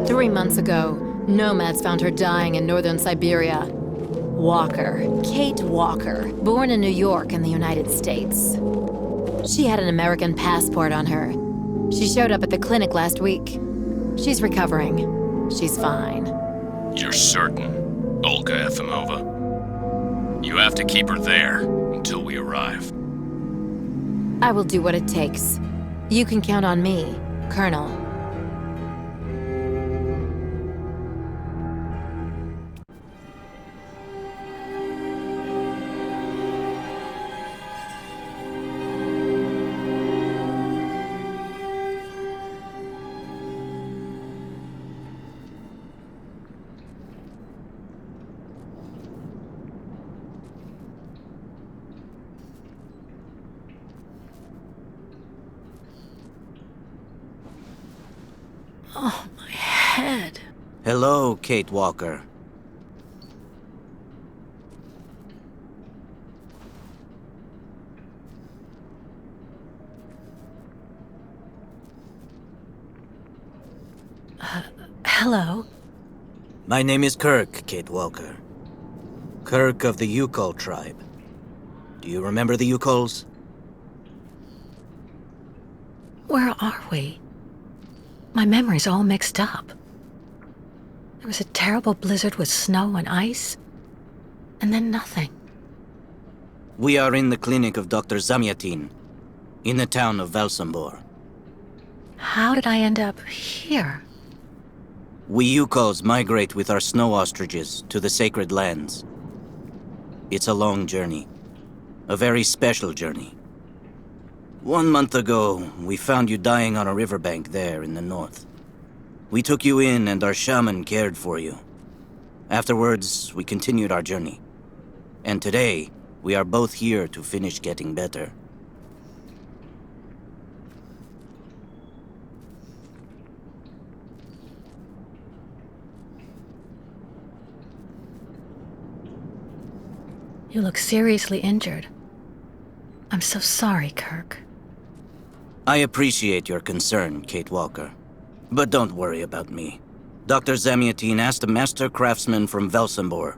3 months ago, nomads found her dying in northern Siberia. Walker, Kate Walker, born in New York in the United States. She had an American passport on her. She showed up at the clinic last week. She's recovering. She's fine. You're certain, Olga Efimova? You have to keep her there until we arrive. I will do what it takes. You can count on me, Colonel. Oh, my head. Hello, Kate Walker. Hello? My name is Kirk, Kate Walker. Kirk of the Yukol tribe. Do you remember the Yukols? Where are we? My memory's all mixed up. There was a terrible blizzard with snow and ice, and then nothing. We are in the clinic of Dr. Zamyatin, in the town of Valsambor. How did I end up here? We Yukols migrate with our snow ostriches to the sacred lands. It's a long journey. A very special journey. 1 month ago, we found you dying on a riverbank there in the north. We took you in and our shaman cared for you. Afterwards, we continued our journey. And today, we are both here to finish getting better. You look seriously injured. I'm so sorry, Kirk. I appreciate your concern, Kate Walker. But don't worry about me. Dr. Zamyatin asked a master craftsman from Valsambor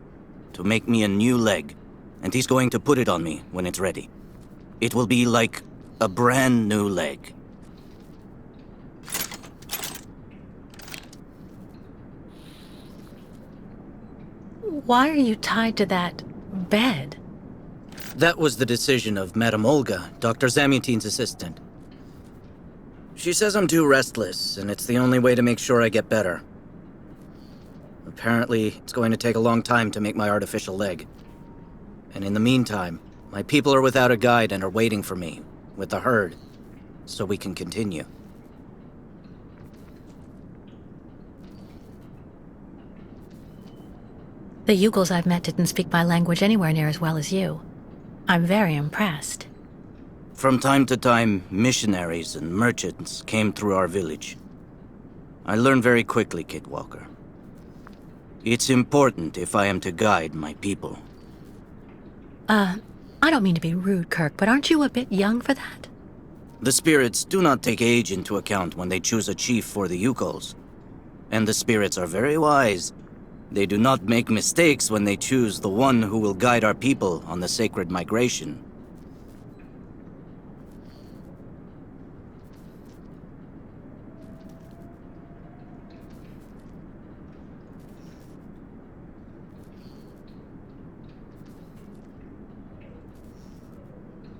to make me a new leg, and he's going to put it on me when it's ready. It will be like a brand new leg. Why are you tied to that bed? That was the decision of Madame Olga, Dr. Zamyatin's assistant. She says I'm too restless, and it's the only way to make sure I get better. Apparently, it's going to take a long time to make my artificial leg. And in the meantime, my people are without a guide and are waiting for me, with the herd, so we can continue. The Yugols I've met didn't speak my language anywhere near as well as you. I'm very impressed. From time to time, missionaries and merchants came through our village. I learned very quickly, Kate Walker. It's important if I am to guide my people. I don't mean to be rude, Kirk, but aren't you a bit young for that? The spirits do not take age into account when they choose a chief for the Yukols. And the spirits are very wise. They do not make mistakes when they choose the one who will guide our people on the sacred migration.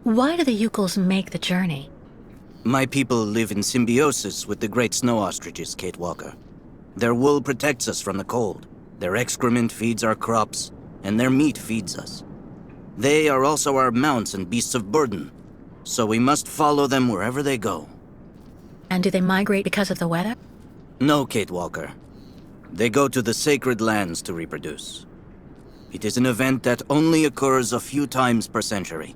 Why do the Yugols make the journey? My people live in symbiosis with the great snow ostriches, Kate Walker. Their wool protects us from the cold. Their excrement feeds our crops, and their meat feeds us. They are also our mounts and beasts of burden, so we must follow them wherever they go. And do they migrate because of the weather? No, Kate Walker. They go to the sacred lands to reproduce. It is an event that only occurs a few times per century.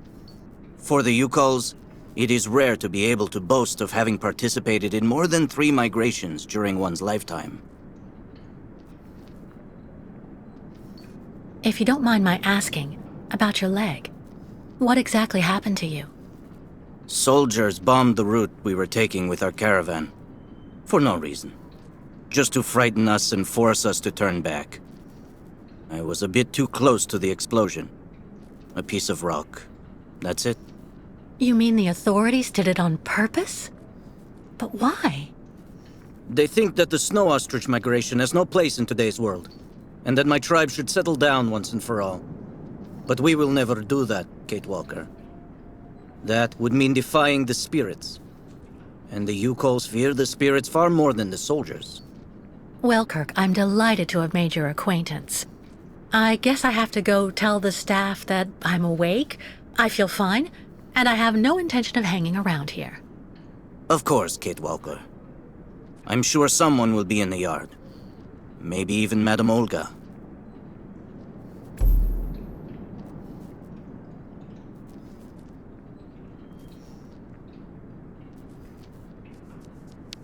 For the Yukols, it is rare to be able to boast of having participated in more than 3 migrations during one's lifetime. If you don't mind my asking, about your leg, what exactly happened to you? Soldiers bombed the route we were taking with our caravan. For no reason. just to frighten us and force us to turn back. I was a bit too close to the explosion. A piece of rock. That's it. You mean the authorities did it on purpose? But why? They think that the snow ostrich migration has no place in today's world, and that my tribe should settle down once and for all. But we will never do that, Kate Walker. That would mean defying the spirits. And the Yukos fear the spirits far more than the soldiers. Well, Kirk, I'm delighted to have made your acquaintance. I guess I have to go tell the staff that I'm awake, I feel fine, and I have no intention of hanging around here. Of course, Kate Walker. I'm sure someone will be in the yard. Maybe even Madame Olga.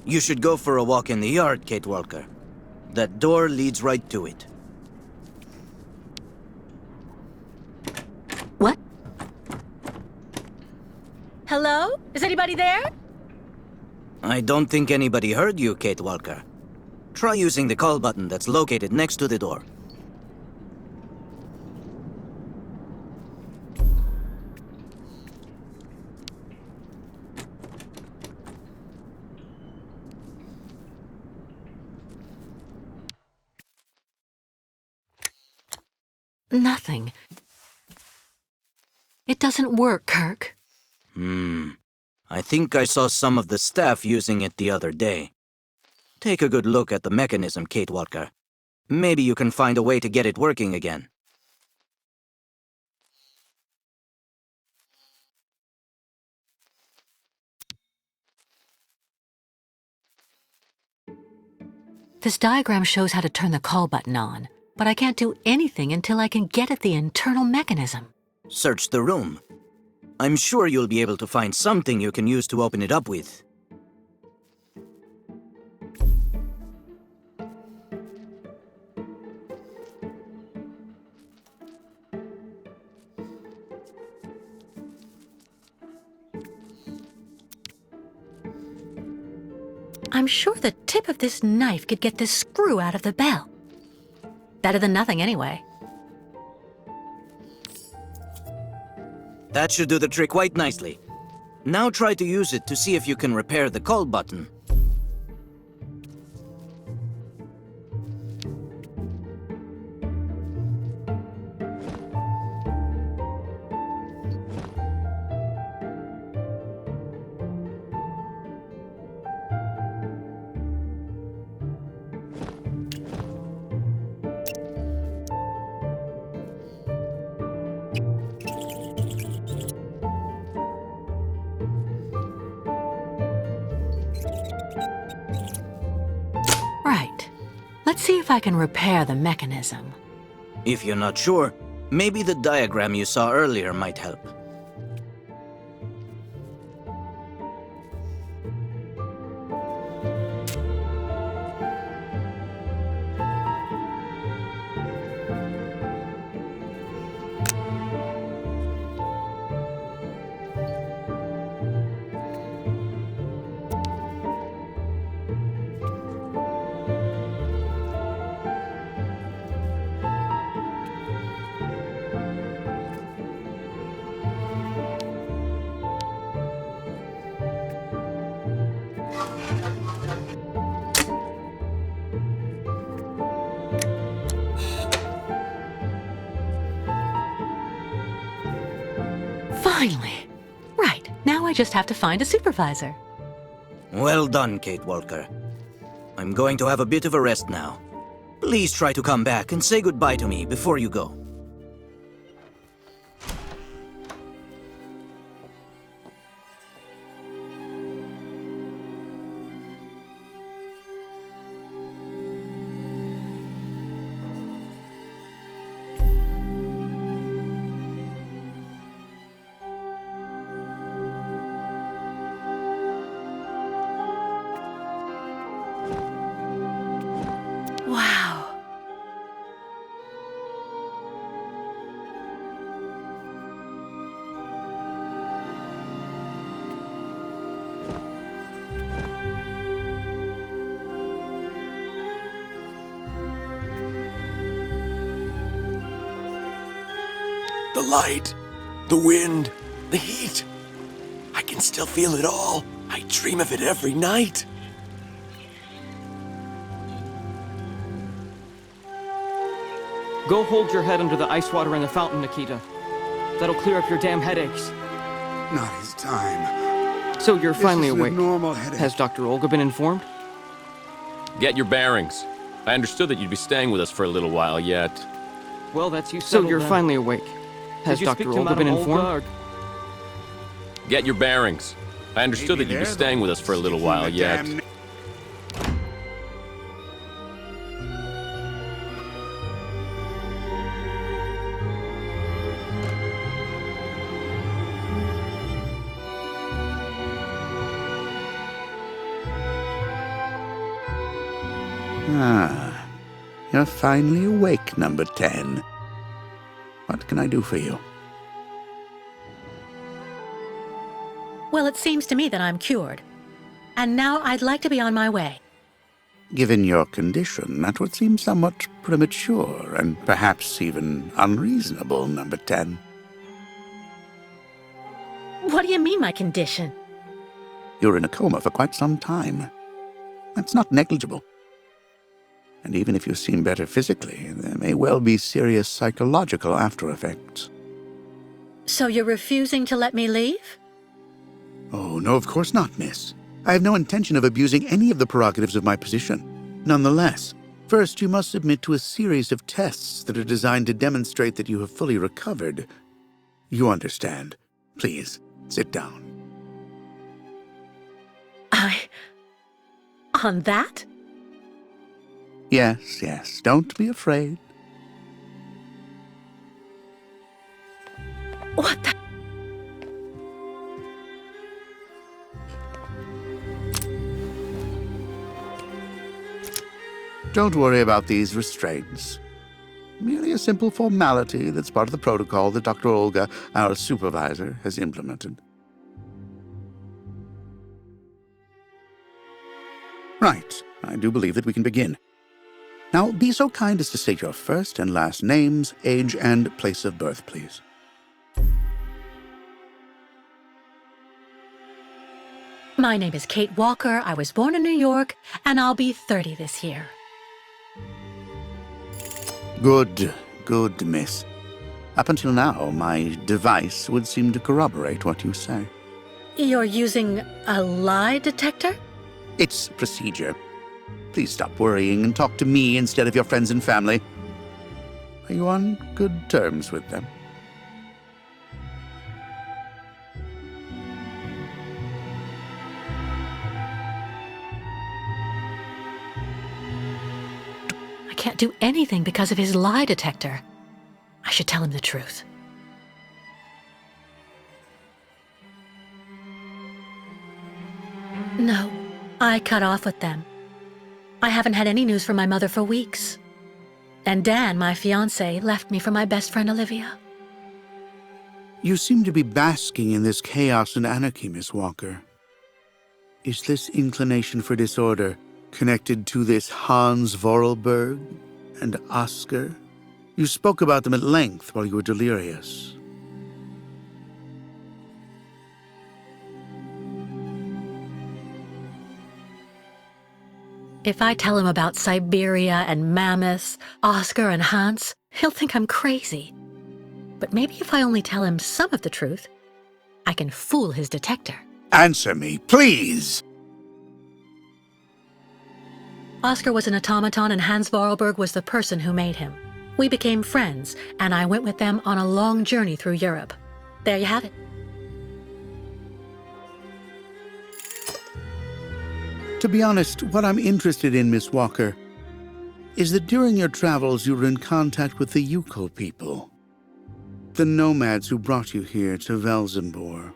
You should go for a walk in the yard, Kate Walker. That door leads right to it. What? Hello? Is anybody there? I don't think anybody heard you, Kate Walker. Try using the call button that's located next to the door. Nothing. It doesn't work, Kirk. I think I saw some of the staff using it the other day. Take a good look at the mechanism, Kate Walker. Maybe you can find a way to get it working again. This diagram shows how to turn the call button on, but I can't do anything until I can get at the internal mechanism. Search the room. I'm sure you'll be able to find something you can use to open it up with. I'm sure the tip of this knife could get this screw out of the bell. Better than nothing, anyway. That should do the trick quite nicely. Now try to use it to see if you can repair the call button. Right. Let's see if I can repair the mechanism. If you're not sure, maybe the diagram you saw earlier might help. Finally! Right, now I just have to find a supervisor. Well done, Kate Walker. I'm going to have a bit of a rest now. Please try to come back and say goodbye to me before you go. Wow. The light, the wind, the heat. I can still feel it all. I dream of it every night. Go hold your head under the ice water in the fountain, Nikita. That'll clear up your damn headaches. Not his time. So you're This finally is a awake. normal headache. Has Dr. Olga been informed? Get your bearings. I understood that you'd be staying with us for a little while yet. Well, that's you. So you're finally awake. Has Dr. Olga been informed? Get your bearings. I understood Maybe that you'd be they're staying the with us for a little sticking while the yet. damn- Ah, you're finally awake, number 10. What can I do for you? Well, it seems to me that I'm cured. And now I'd like to be on my way. Given your condition, that would seem somewhat premature and perhaps even unreasonable, number 10. What do you mean, my condition? You're in a coma for quite some time. That's not negligible. And even if you seem better physically, there may well be serious psychological after effects. So you're refusing to let me leave? Oh, no, of course not, miss. I have no intention of abusing any of the prerogatives of my position. Nonetheless, first you must submit to a series of tests that are designed to demonstrate that you have fully recovered. You understand. Please, sit down. On that? Yes, yes, don't be afraid. What the? Don't worry about these restraints. Merely a simple formality that's part of the protocol that Dr. Olga, our supervisor, has implemented. Right, I do believe that we can begin. Now, be so kind as to state your first and last names, age, and place of birth, please. My name is Kate Walker. I was born in New York, and I'll be 30 this year. Good, good, miss. Up until now, my device would seem to corroborate what you say. You're using a lie detector? It's procedure. Please stop worrying and talk to me instead of your friends and family. Are you on good terms with them? I can't do anything because of his lie detector. I should tell him the truth. No, I cut off with them. I haven't had any news from my mother for weeks. And Dan, my fiancé, left me for my best friend Olivia. You seem to be basking in this chaos and anarchy, Miss Walker. Is this inclination for disorder connected to this Hans Vorarlberg and Oscar? You spoke about them at length while you were delirious. If I tell him about Siberia and mammoths, Oscar and Hans, he'll think I'm crazy. But maybe if I only tell him some of the truth, I can fool his detector. Answer me, please! Oscar was an automaton and Hans Vorarlberg was the person who made him. We became friends, and I went with them on a long journey through Europe. There you have it. To be honest, what I'm interested in, Miss Walker, is that during your travels you were in contact with the Yukon people, the nomads who brought you here to Velzenbor.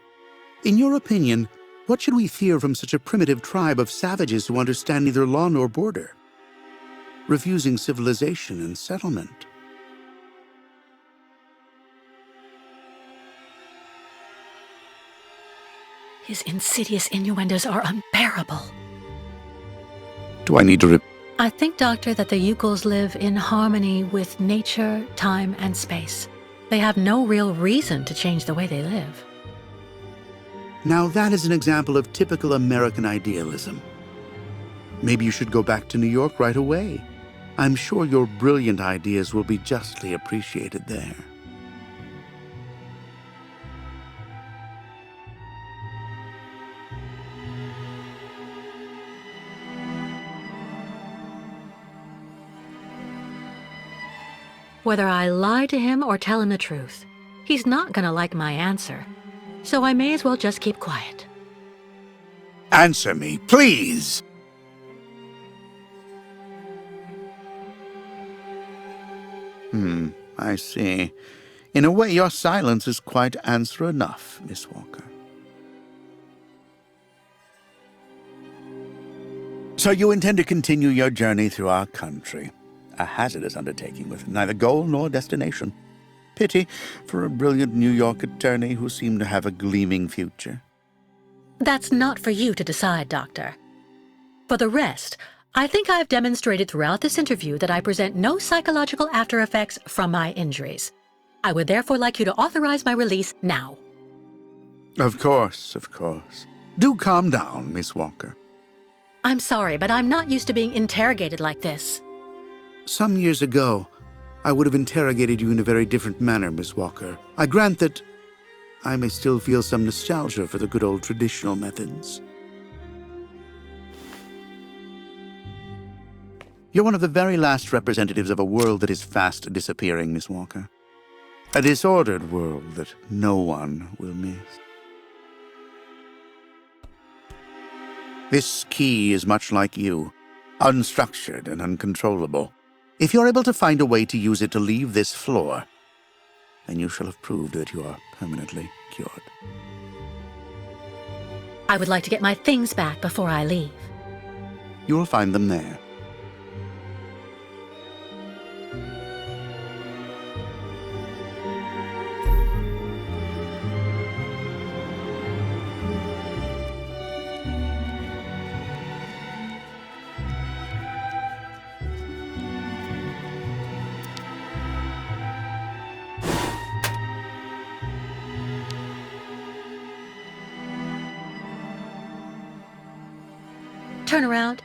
In your opinion, what should we fear from such a primitive tribe of savages who understand neither law nor border, refusing civilization and settlement? His insidious innuendos are unbearable. Do I need to I think, Doctor, that the Yukols live in harmony with nature, time, and space. they have no real reason to change the way they live. Now that is an example of typical American idealism. Maybe you should go back to New York right away. I'm sure your brilliant ideas will be justly appreciated there. Whether I lie to him or tell him the truth, he's not gonna like my answer. So I may as well just keep quiet. Answer me, please! I see. In a way, your silence is quite answer enough, Miss Walker. So you intend to continue your journey through our country. A hazardous undertaking with neither goal nor destination. Pity for a brilliant New York attorney who seemed to have a gleaming future. That's not for you to decide, Doctor. For the rest, I think I've demonstrated throughout this interview that I present no psychological after effects from my injuries. I would therefore like you to authorize my release now. Of course, of course. Do calm down, Miss Walker. I'm sorry, but I'm not used to being interrogated like this. Some years ago, I would have interrogated you in a very different manner, Miss Walker. I grant that I may still feel some nostalgia for the good old traditional methods. You're one of the very last representatives of a world that is fast disappearing, Miss Walker. A disordered world that no one will miss. This key is much like you, unstructured and uncontrollable. If you're able to find a way to use it to leave this floor, then you shall have proved that you are permanently cured. I would like to get my things back before I leave. You will find them there. Turn around.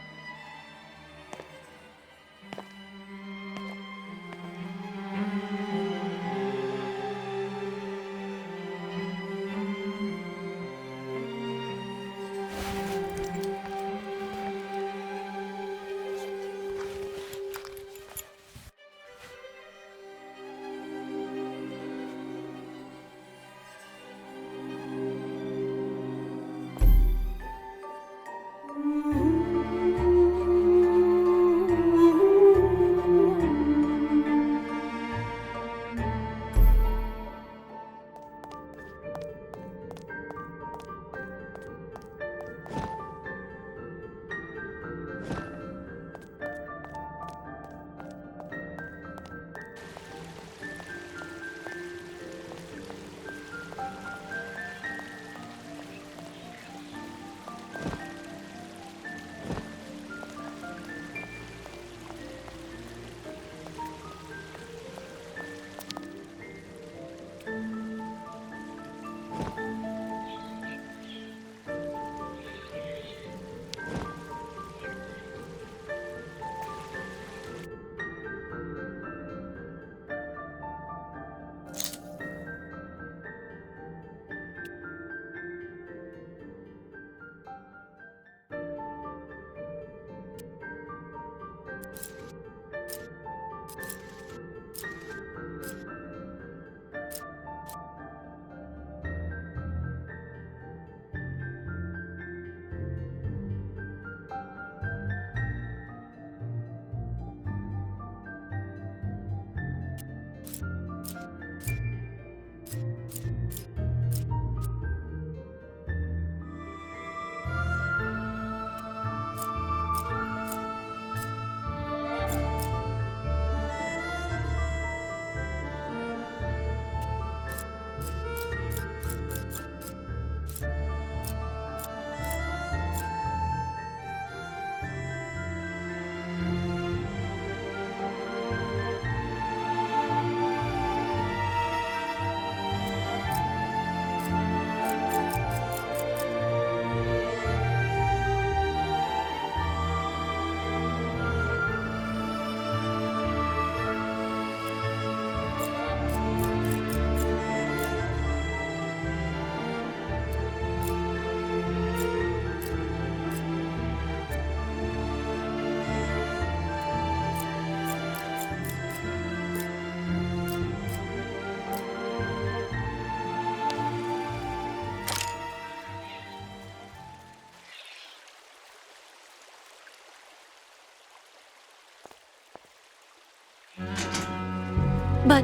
But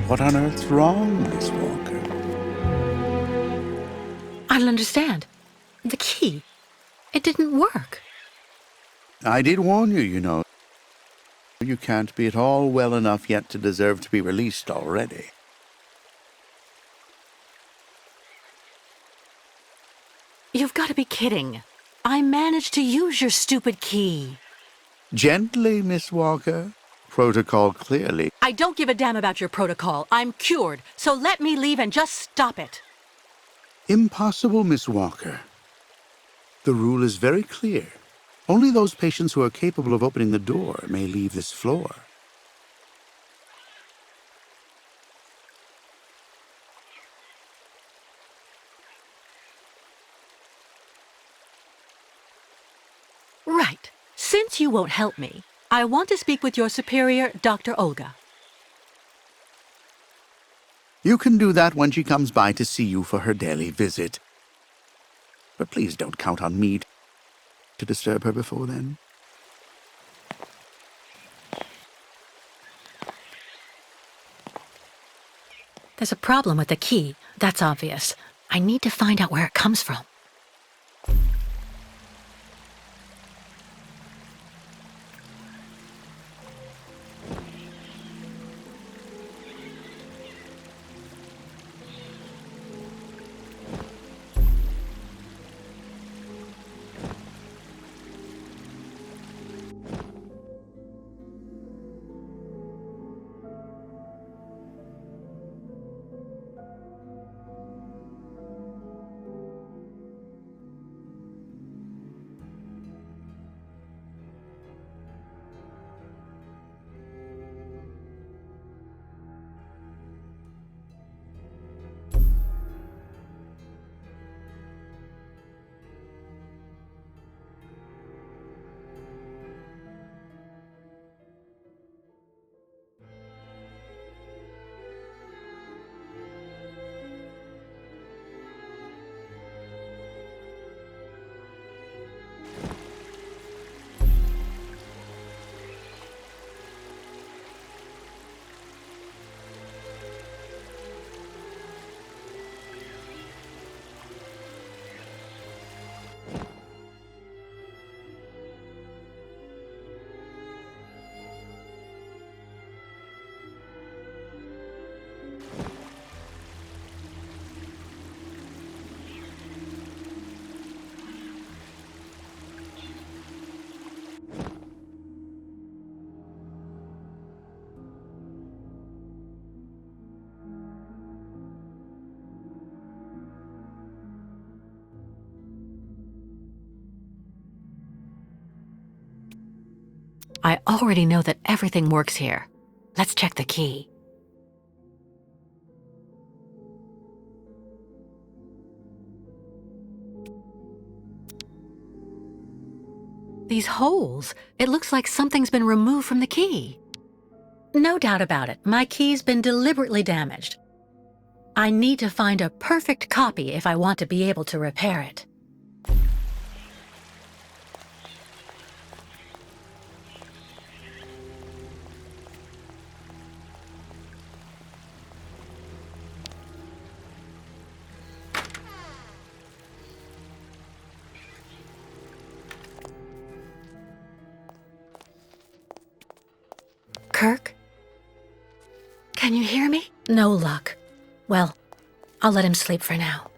What on earth's wrong, Miss Walker? I don't understand. The key. It didn't work. I did warn you, you know. You can't be at all well enough yet to deserve to be released already. You've got to be kidding. I managed to use your stupid key. Gently, Miss Walker. Protocol clearly. I don't give a damn about your protocol. I'm cured, so let me leave and just stop it. Impossible, Miss Walker. The rule is very clear. Only those patients who are capable of opening the door may leave this floor. Right. Since you won't help me, I want to speak with your superior, Dr. Olga. You can do that when she comes by to see you for her daily visit. But please don't count on me to disturb her before then. There's a problem with the key. That's obvious. I need to find out where it comes from. I already know that everything works here. Let's check the key. These holes, it looks like something's been removed from the key. No doubt about it, my key's been deliberately damaged. I need to find a perfect copy if I want to be able to repair it. Kirk? Can you hear me? No luck. Well, I'll let him sleep for now.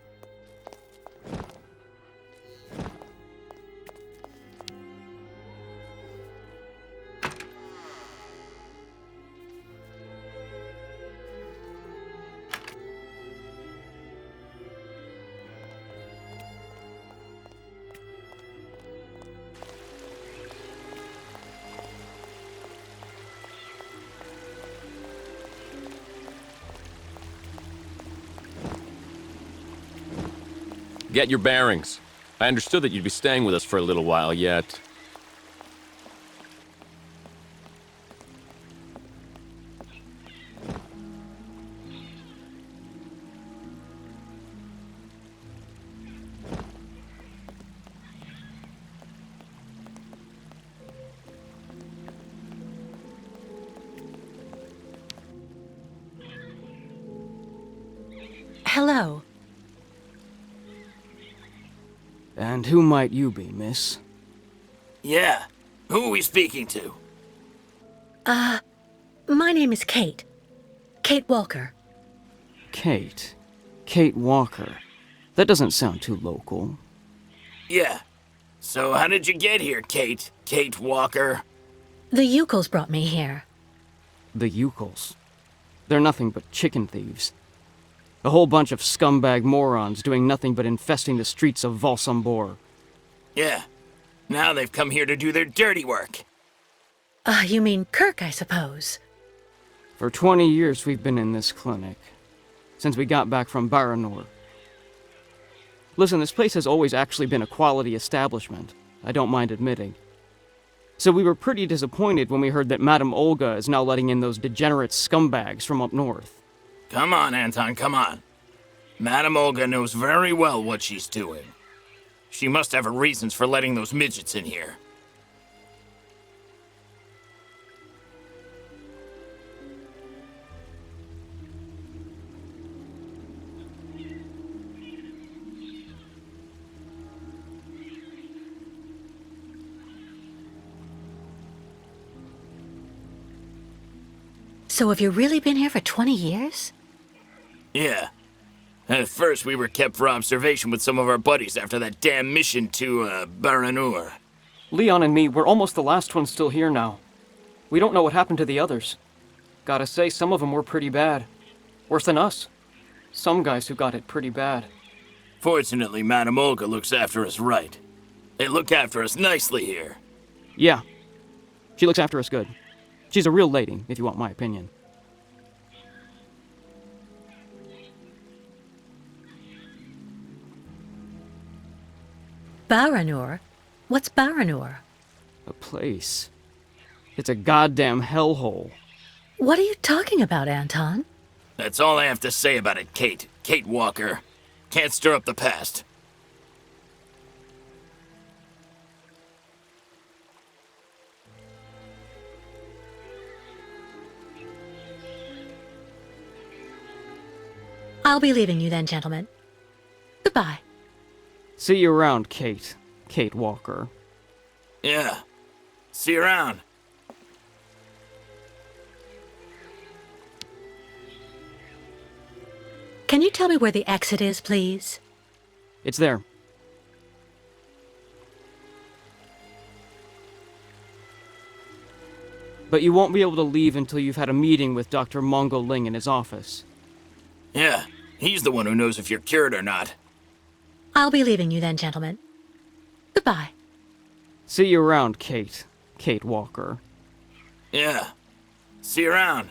Get your bearings. I understood that you'd be staying with us for a little while yet. hello. And who might you be, miss? Yeah. Who are we speaking to? My name is Kate. Kate Walker. Kate. Kate Walker. That doesn't sound too local. Yeah. So how did you get here, Kate? Kate Walker? The Yukos brought me here. The Yukos. They're nothing but chicken thieves. A whole bunch of scumbag morons doing nothing but infesting the streets of Valsambor. Yeah. Now they've come here to do their dirty work. You mean Kirk, I suppose. For 20 years we've been in this clinic. Since we got back from Baranor. Listen, this place has always actually been a quality establishment. I don't mind admitting. So we were pretty disappointed when we heard that Madame Olga is now letting in those degenerate scumbags from up north. Come on, Anton, come on. Madame Olga knows very well what she's doing. She must have her reasons for letting those midgets in here. So have you really been here for 20 years? Yeah. At first, we were kept for observation with some of our buddies after that damn mission to, Baranur. Leon and me, we're almost the last ones still here now. We don't know what happened to the others. Gotta say, some of them were pretty bad. Worse than us. Some guys who got it pretty bad. Fortunately, Madame Olga looks after us right. They look after us nicely here. Yeah. She looks after us good. She's a real lady, if you want my opinion. Baranur? What's Baranur? A place. It's a goddamn hellhole. What are you talking about, Anton? That's all I have to say about it, Kate. Kate Walker. Can't stir up the past. I'll be leaving you then, gentlemen. Goodbye. See you around, Kate. Kate Walker. Yeah. See you around. Can you tell me where the exit is, please? It's there. But you won't be able to leave until you've had a meeting with Dr. Mongo Ling in his office. Yeah. He's the one who knows if you're cured or not. I'll be leaving you then, gentlemen. Goodbye. See you around, Kate. Kate Walker. Yeah. See you around.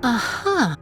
Uh-huh.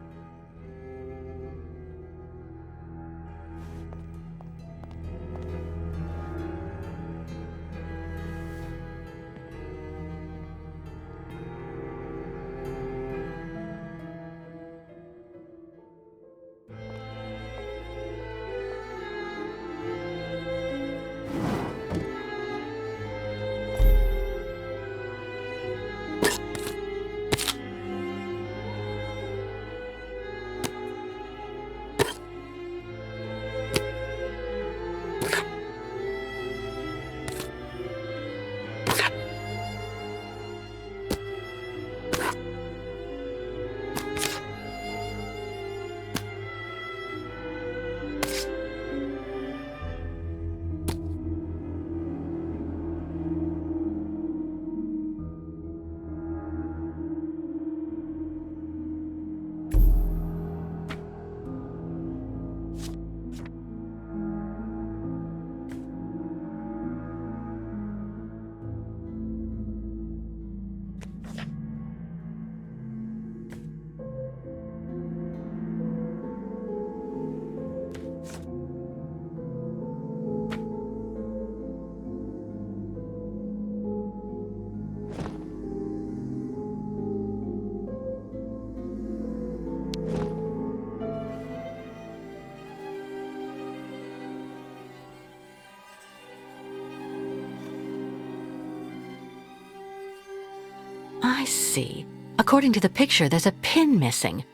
I see. According to the picture, there's a pin missing.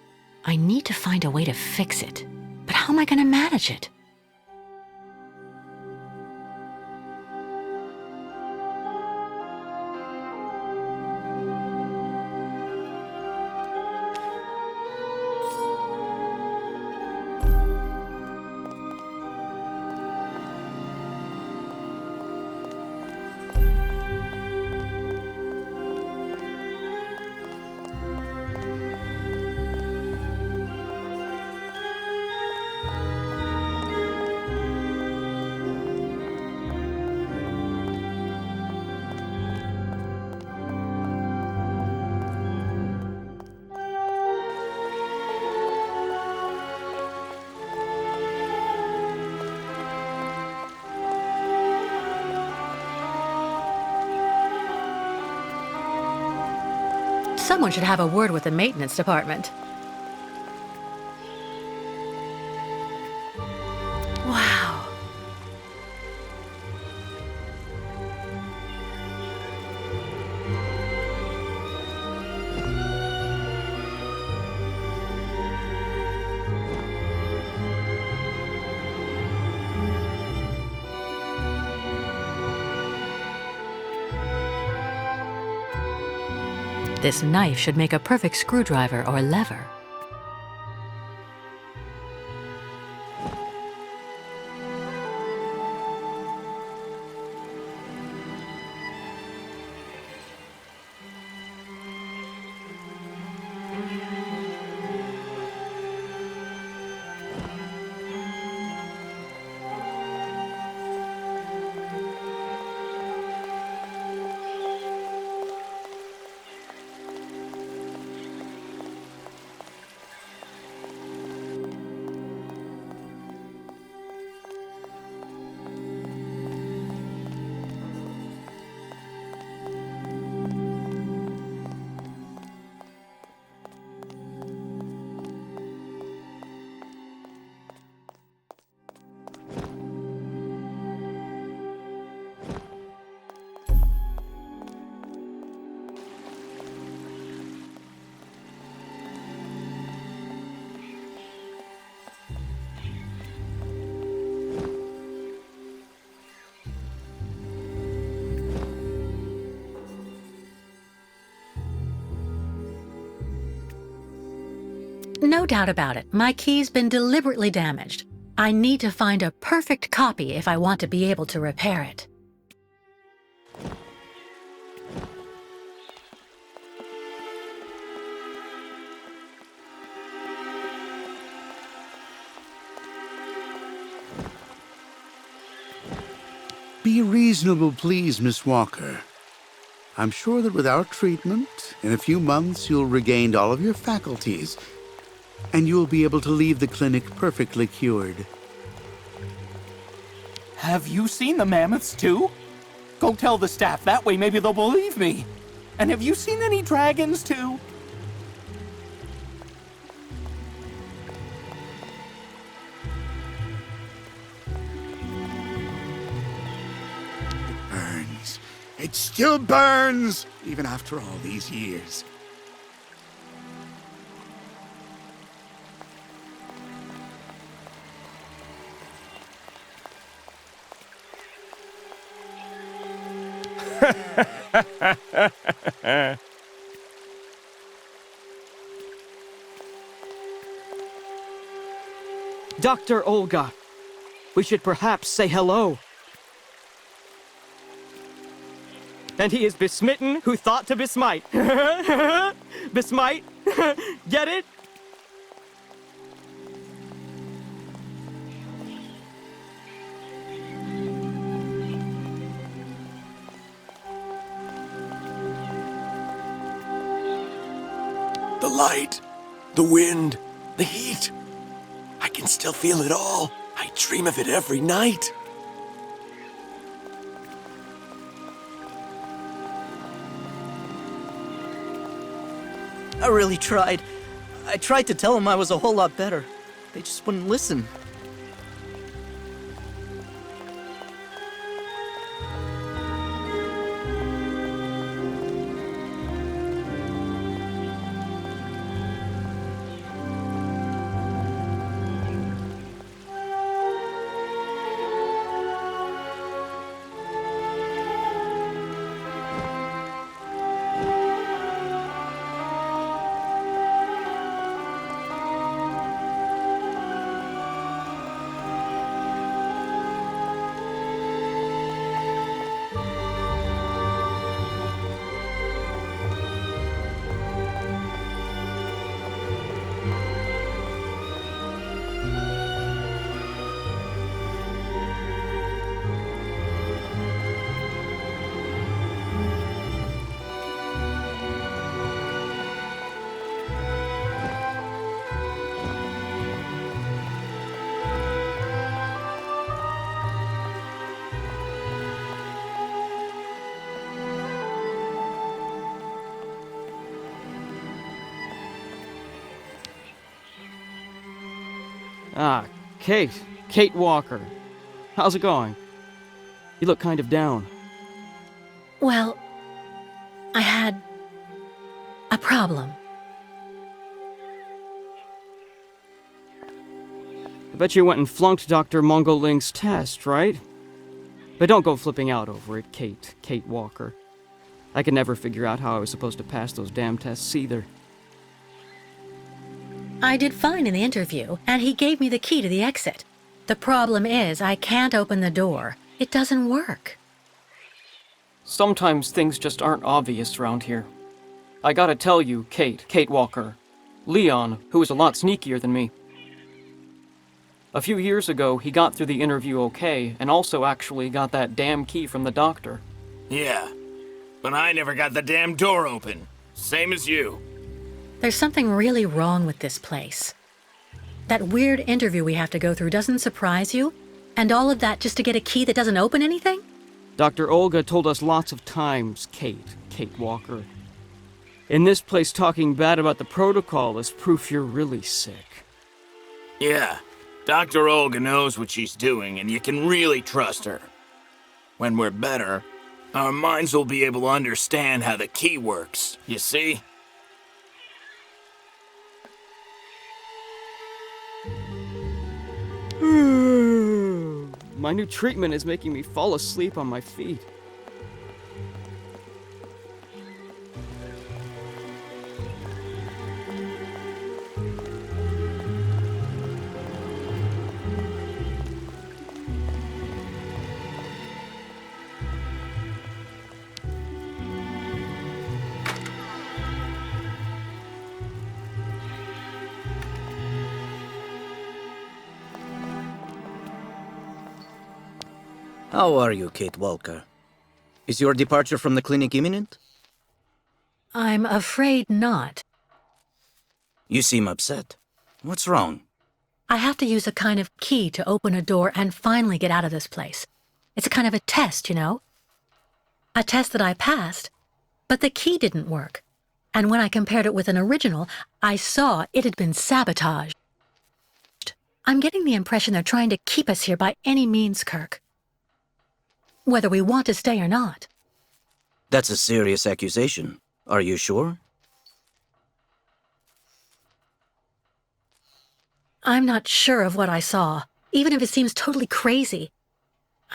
I need to find a way to fix it. But how am I going to manage it? Someone should have a word with the maintenance department. Wow. This knife should make a perfect screwdriver or lever. No doubt about it, my key's been deliberately damaged. I need to find a perfect copy if I want to be able to repair it. Be reasonable, please, Miss Walker. I'm sure that with our treatment, in a few months you'll regain all of your faculties, and you'll be able to leave the clinic perfectly cured. Have you seen the mammoths too? Go tell the staff, that way maybe they'll believe me. And have you seen any dragons too? It burns. It still burns, even after all these years. Dr. Olga, we should perhaps say hello. And he is besmitten who thought to besmite. Besmite? Get it? The light, the wind, the heat. I can still feel it all. I dream of it every night. I really tried. I tried to tell them I was a whole lot better. They just wouldn't listen. Ah, Kate. Kate Walker. How's it going? You look kind of down. Well, I had a problem. I bet you went and flunked Dr. Mongoling's test, right? But don't go flipping out over it, Kate. Kate Walker. I could never figure out how I was supposed to pass those damn tests either. I did fine in the interview, and he gave me the key to the exit. The problem is, I can't open the door. It doesn't work. Sometimes things just aren't obvious around here. I gotta tell you, Kate Walker. Leon, who is a lot sneakier than me. A few years ago, he got through the interview okay, and also actually got that damn key from the doctor. Yeah, but I never got the damn door open. Same as you. There's something really wrong with this place. That weird interview we have to go through doesn't surprise you? And all of that just to get a key that doesn't open anything? Dr. Olga told us lots of times, Kate Walker. In this place, talking bad about the protocol is proof you're really sick. Yeah, Dr. Olga knows what she's doing, and you can really trust her. When we're better, our minds will be able to understand how the key works, you see? My new treatment is making me fall asleep on my feet. How are you, Kate Walker? Is your departure from the clinic imminent? I'm afraid not. You seem upset. What's wrong? I have to use a kind of key to open a door and finally get out of this place. It's a kind of a test, you know? A test that I passed, but the key didn't work. And when I compared it with an original, I saw it had been sabotaged. I'm getting the impression they're trying to keep us here by any means, Kirk. Whether we want to stay or not. That's a serious accusation. Are you sure? I'm not sure of what I saw, even if it seems totally crazy.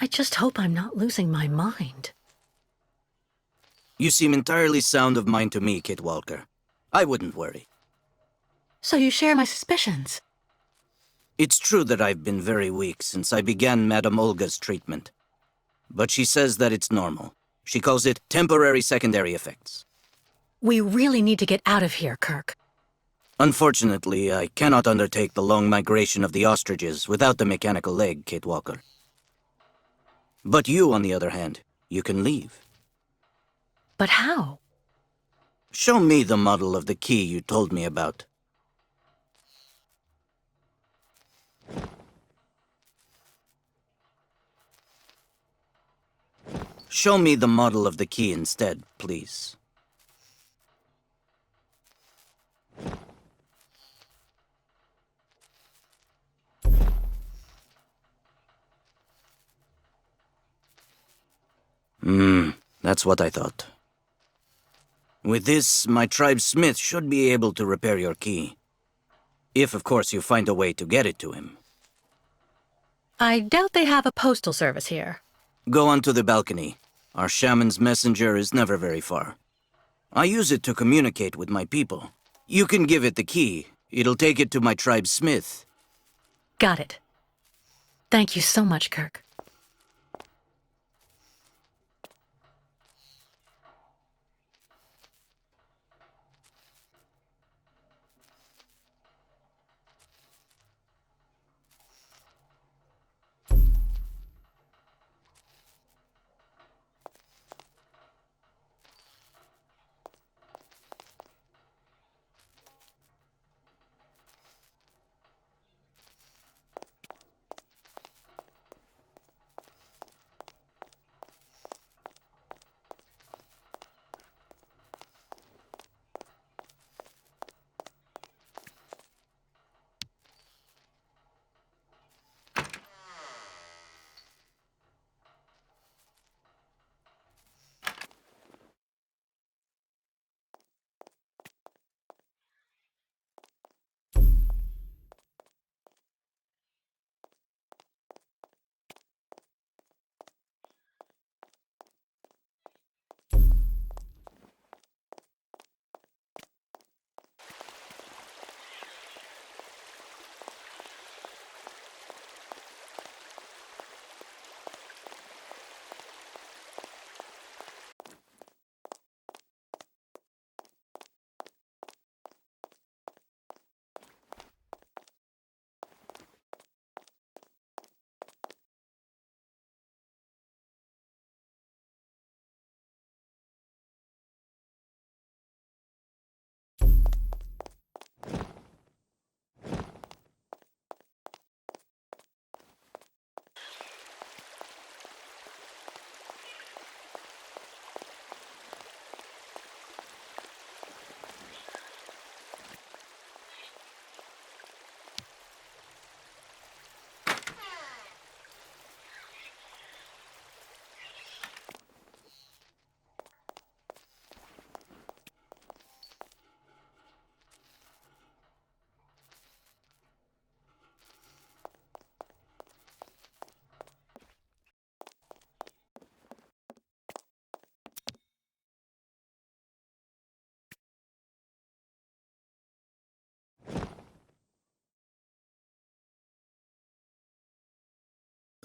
I just hope I'm not losing my mind. You seem entirely sound of mind to me, Kate Walker. I wouldn't worry. So you share my suspicions? It's true that I've been very weak since I began Madame Olga's treatment. But she says that it's normal. She calls it temporary secondary effects. We really need to get out of here, Kirk. Unfortunately, I cannot undertake the long migration of the ostriches without the mechanical leg, Kate Walker. But you, on the other hand, you can leave. But how? Show me the model of the key you told me about. Show me the model of the key instead, please. That's what I thought. With this, my tribe's smith should be able to repair your key. If, of course, you find a way to get it to him. I doubt they have a postal service here. Go onto the balcony. Our shaman's messenger is never very far. I use it to communicate with my people. You can give it the key. It'll take it to my tribe's smith. Got it. Thank you so much, Kirk.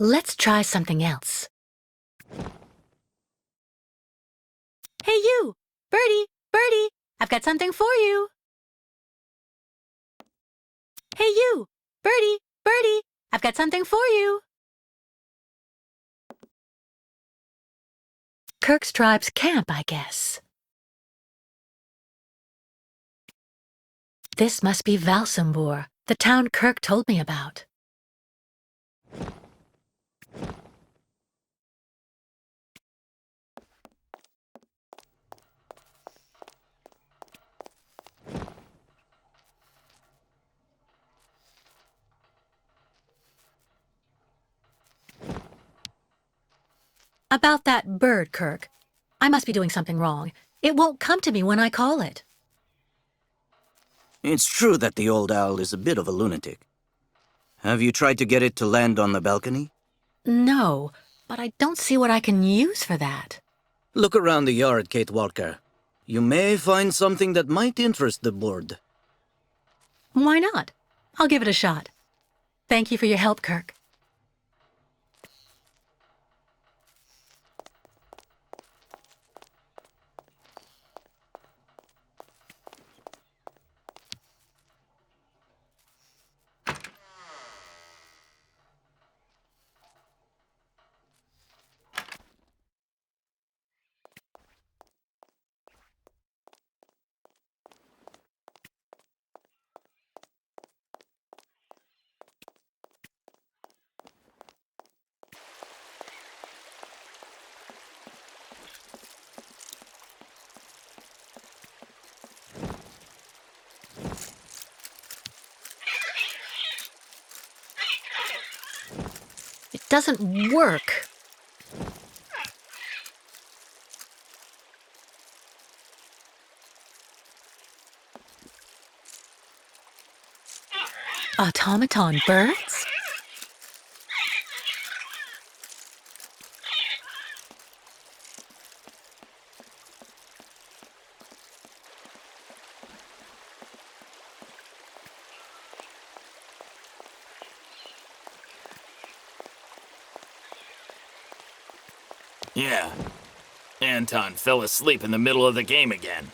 Let's try something else. Hey, you! Birdie! Birdie! I've got something for you! Hey, you! Birdie! Birdie! I've got something for you! Kirk's tribe's camp, I guess. This must be Valsambur, the town Kirk told me about. About that bird, Kirk. I must be doing something wrong. It won't come to me when I call it. It's true that the old owl is a bit of a lunatic. Have you tried to get it to land on the balcony? No, but I don't see what I can use for that. Look around the yard, Kate Walker. You may find something that might interest the board. Why not? I'll give it a shot. Thank you for your help, Kirk. It doesn't work. Automaton birds? Yeah. Anton fell asleep in the middle of the game again.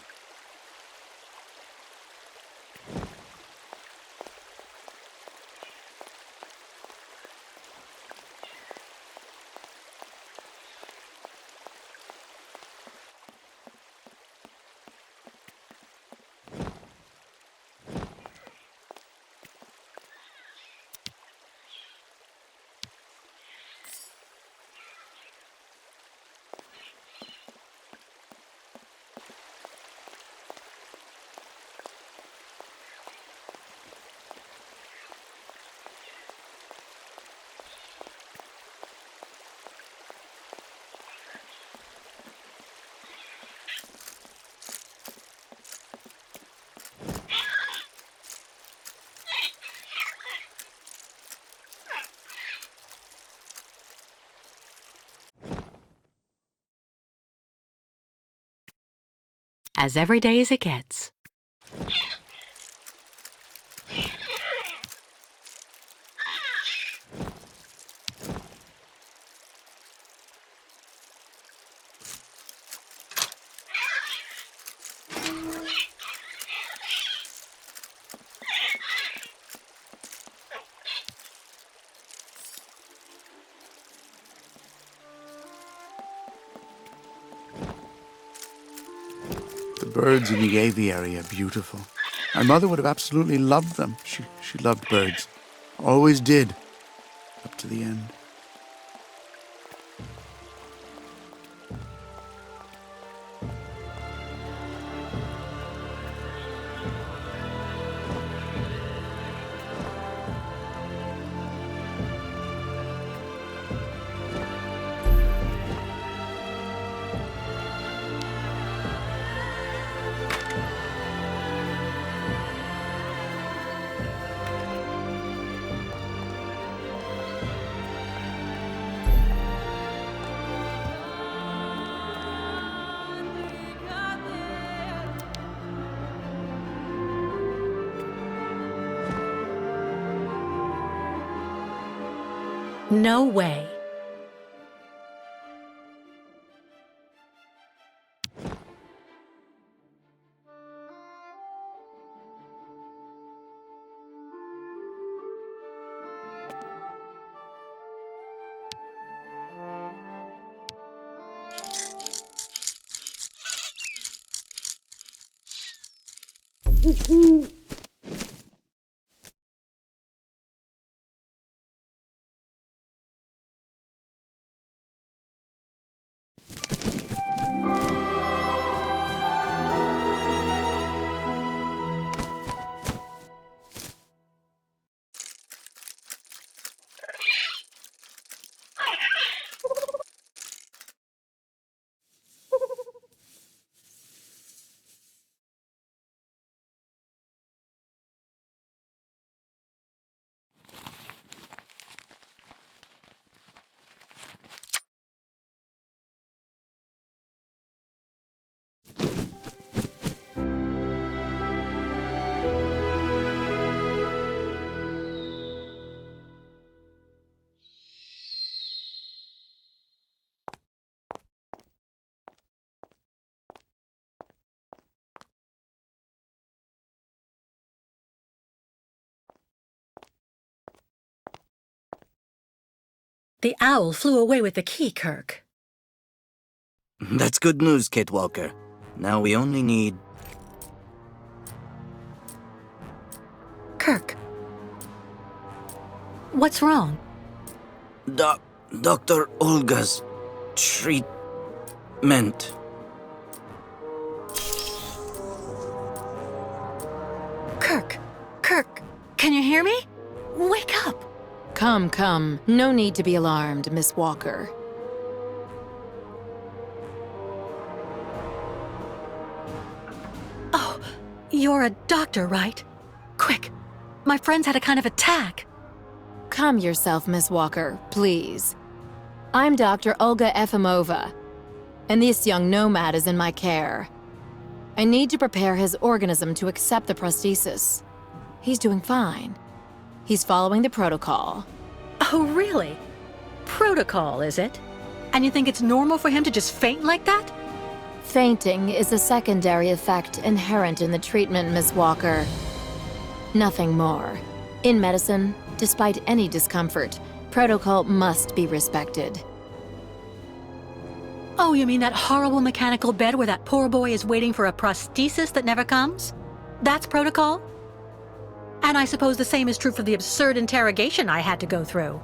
As every day as it gets. The birds in the aviary are beautiful. My mother would have absolutely loved them. She loved birds. Always did. Up to the end. No way. The owl flew away with the key, Kirk. That's good news, Kate Walker. Now we only need... Kirk. What's wrong? Dr. Olga's treatment. Kirk. Kirk, can you hear me? Wake up. Come, come. No need to be alarmed, Miss Walker. Oh, you're a doctor, right? Quick. My friend's had a kind of attack. Calm yourself, Miss Walker, please. I'm Dr. Olga Efimova, and this young nomad is in my care. I need to prepare his organism to accept the prosthesis. He's doing fine. He's following the protocol. Oh, really? Protocol, is it? And you think it's normal for him to just faint like that? Fainting is a secondary effect inherent in the treatment, Miss Walker. Nothing more. In medicine, despite any discomfort, protocol must be respected. Oh, you mean that horrible mechanical bed where that poor boy is waiting for a prosthesis that never comes? That's protocol? And I suppose the same is true for the absurd interrogation I had to go through.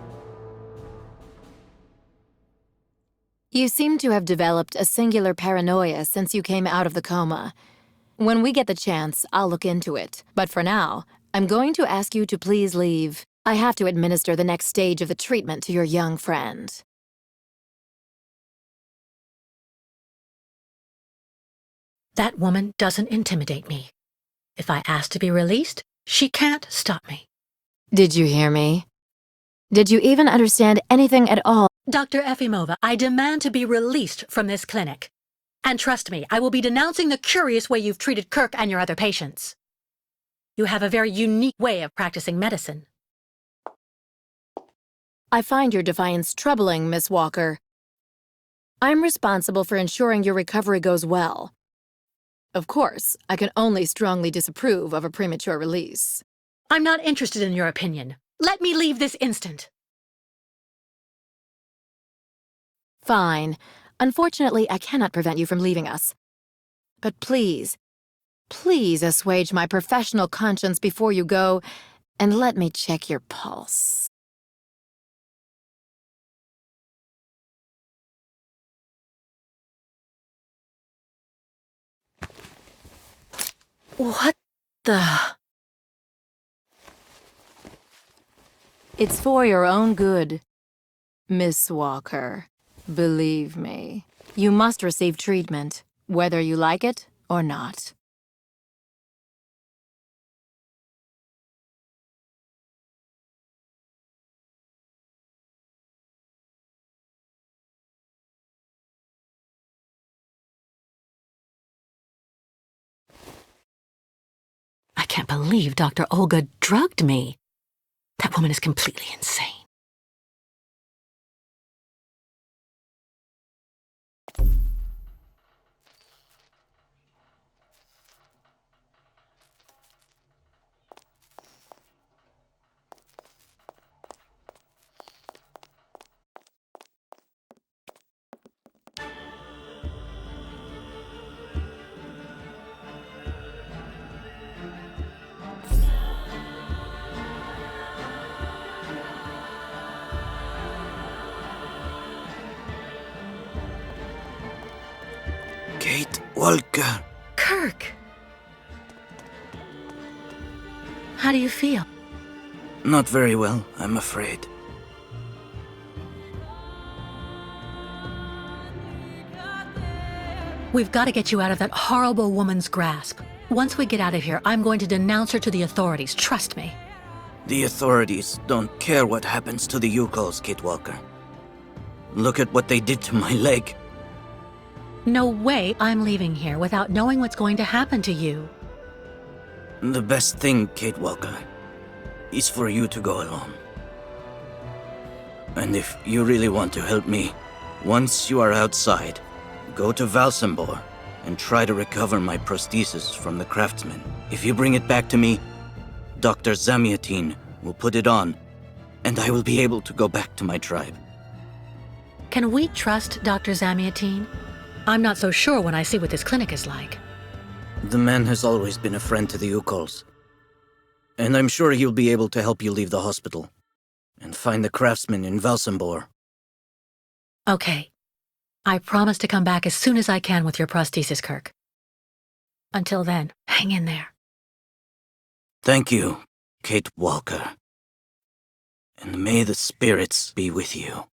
You seem to have developed a singular paranoia since you came out of the coma. When we get the chance, I'll look into it. But for now, I'm going to ask you to please leave. I have to administer the next stage of the treatment to your young friend. That woman doesn't intimidate me. If I ask to be released, she can't stop me. Did you hear me? Did you even understand anything at all? Dr. Efimova, I demand to be released from this clinic. And trust me, I will be denouncing the curious way you've treated Kirk and your other patients. You have a very unique way of practicing medicine. I find your defiance troubling, Miss Walker. I'm responsible for ensuring your recovery goes well. Of course, I can only strongly disapprove of a premature release. I'm not interested in your opinion. Let me leave this instant. Fine. Unfortunately, I cannot prevent you from leaving us. But please, please assuage my professional conscience before you go, and let me check your pulse. What the... It's for your own good, Miss Walker. Believe me, you must receive treatment, whether you like it or not. I can't believe Dr. Olga drugged me. That woman is completely insane. Kate Walker. Kirk! How do you feel? Not very well, I'm afraid. We've got to get you out of that horrible woman's grasp. Once we get out of here, I'm going to denounce her to the authorities. Trust me. The authorities don't care what happens to the Yukos, Kate Walker. Look at what they did to my leg. No way I'm leaving here without knowing what's going to happen to you. The best thing, Kate Walker, is for you to go alone. And if you really want to help me, once you are outside, go to Valsambor and try to recover my prosthesis from the craftsman. If you bring it back to me, Dr. Zamiatin will put it on, and I will be able to go back to my tribe. Can we trust Dr. Zamiatin? I'm not so sure when I see what this clinic is like. The man has always been a friend to the Yukols. And I'm sure he'll be able to help you leave the hospital and find the craftsman in Valsambor. Okay. I promise to come back as soon as I can with your prosthesis, Kirk. Until then, hang in there. Thank you, Kate Walker. And may the spirits be with you.